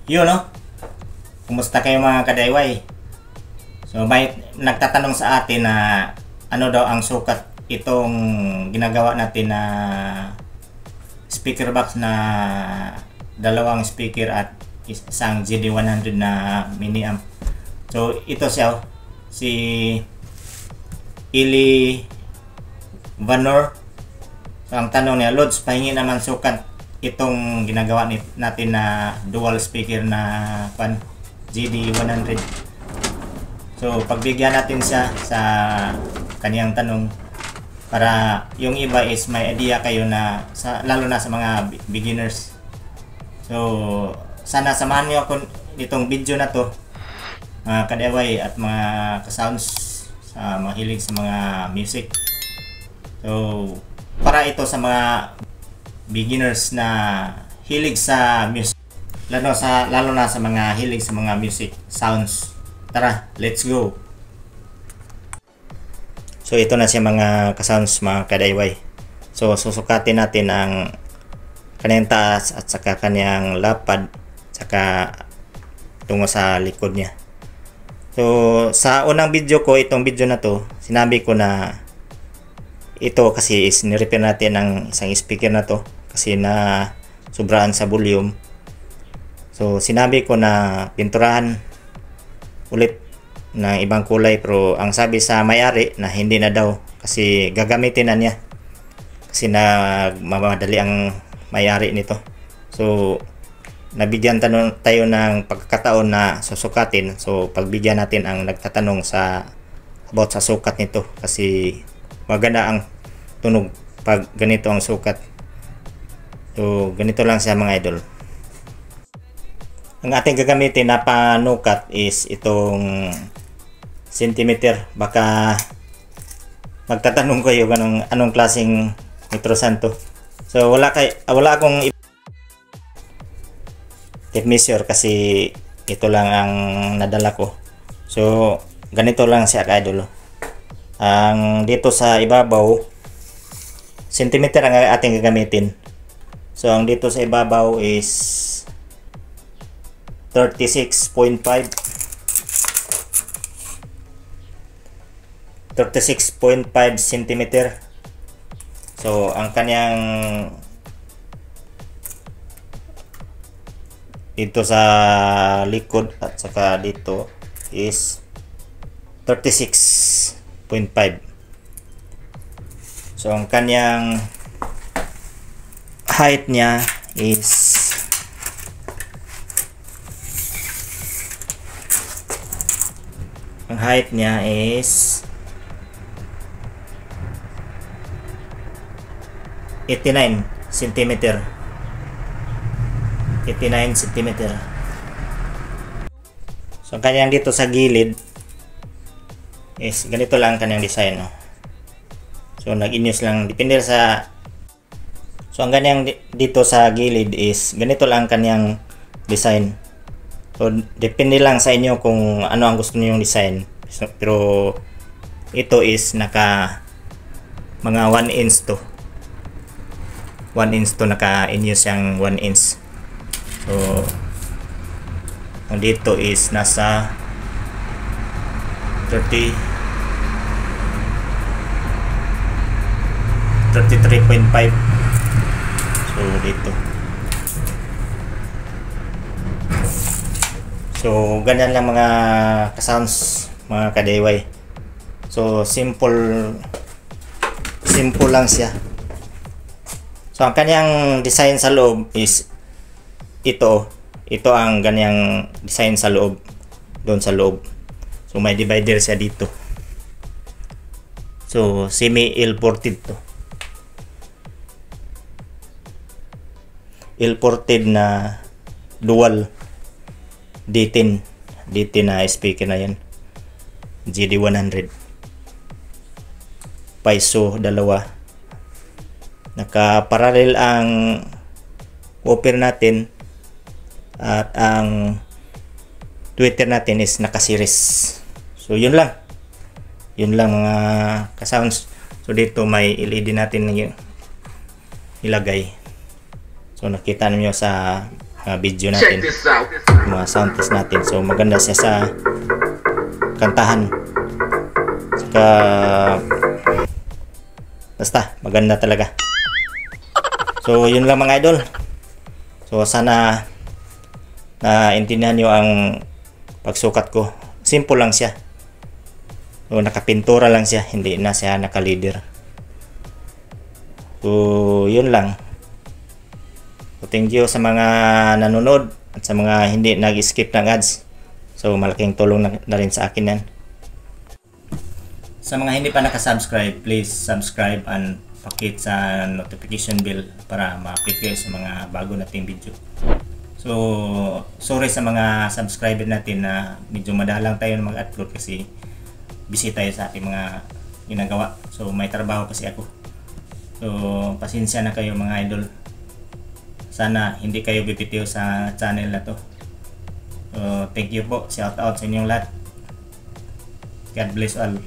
Yun no, kumusta kayo mga kadayway? So may nagtatanong sa atin na ano daw ang sukat itong ginagawa natin na speaker box na dalawang speaker at isang GD100 na mini amp. So ito siya, si Ili Vanor. So ang tanong niya, Lods, pahingi naman sukat itong ginagawa natin na dual speaker na GD100. So pagbigyan natin siya sa kaniyang tanong para yung iba is may idea kayo na lalo na sa mga beginners. So sana samahan niyo ako nitong video na to, mga kadeway at mga ka-sounds sa mahilig sa mga music. So para ito sa mga beginners na hilig sa music, lalo na sa mga hilig sa mga music sounds. Tara, let's go. So ito na siya mga ka-sounds, mga kadayway. So susukatin natin ang kanyang taas at saka kanyang lapad saka tungo sa likod niya. So sa unang video ko, itong video na to, sinabi ko na ito kasi is ni-repair natin ang isang speaker na to kasi na sobraan sa volume. So sinabi ko na pinturahan ulit ng ibang kulay, pero ang sabi sa may-ari na hindi na daw kasi gagamitin na niya kasi na mamadali ang may-ari nito. So nabigyan tayo ng pagkakataon na susukatin. So pagbigyan natin ang nagtatanong about sa sukat nito kasi maganda ang tunog pag ganito ang sukat. So ganito lang siya mga idol. Ang ating gagamitin na panukat is itong centimeter. Baka magtatanong kayo anong klaseng metrosan to. So wala akong tape measure kasi ito lang ang nadala ko. So ganito lang siya ka-idol. Ang dito sa ibabaw, centimeter ang ating gagamitin. So ang dito sa ibabaw is 36.5 cm. So ang kanyang dito sa likod at saka dito is 36.5. So ang kanyang height niya is ang height niya is 89 cm. 89 cm. So ang kanyang dito sa gilid is ganito lang ang kanyang design, no? So nag-inyos lang, depende sa ang kanyang dito sa gilid is ganito lang ang kanyang design. So depende lang sa inyo kung ano ang gusto niyo yung design. So, pero ito is naka mga 1 inch to 1 inch to naka-inyos yung 1 inch. So ang dito is nasa 33.5. So dito. So ganyan lang mga ka-sounds, mga kadayway. So simple lang siya. So ang kanyang design sa loob is ito ang ganyang design sa loob, doon sa loob. So may divider siya dito. So semi L-ported to. L-ported na dual D10 na speaker na yan, GD100. Paiso dalawa, naka-parallel ang woofer natin at ang tweeter natin is naka-series. So yun lang mga ka-sounds. So dito may LED natin ilagay. So nakita niyo sa video natin, mga sound test natin. So maganda siya sa kantahan, saka basta maganda talaga. So yun lang mga idol. So sana naintindihan nyo ang pagsukat ko. Simple lang siya. So nakapintura lang siya, hindi na siya nakalider. So yun lang. So thank you sa mga nanonood at sa mga hindi nag-skip ng ads. So malaking tulong na rin sa akin yan. Sa mga hindi pa nakasubscribe, please subscribe and pakit sa notification bell para ma-update kayo sa mga bago nating video. So sorry sa mga subscriber natin na medyo madalang tayo na mag-upload kasi busy tayo sa ating mga ginagawa. So may trabaho kasi ako. So pasensya na kayo mga idol. Sana hindi kayo bibitiw sa channel na to. So thank you po. Shout out sa inyong lahat. God bless all.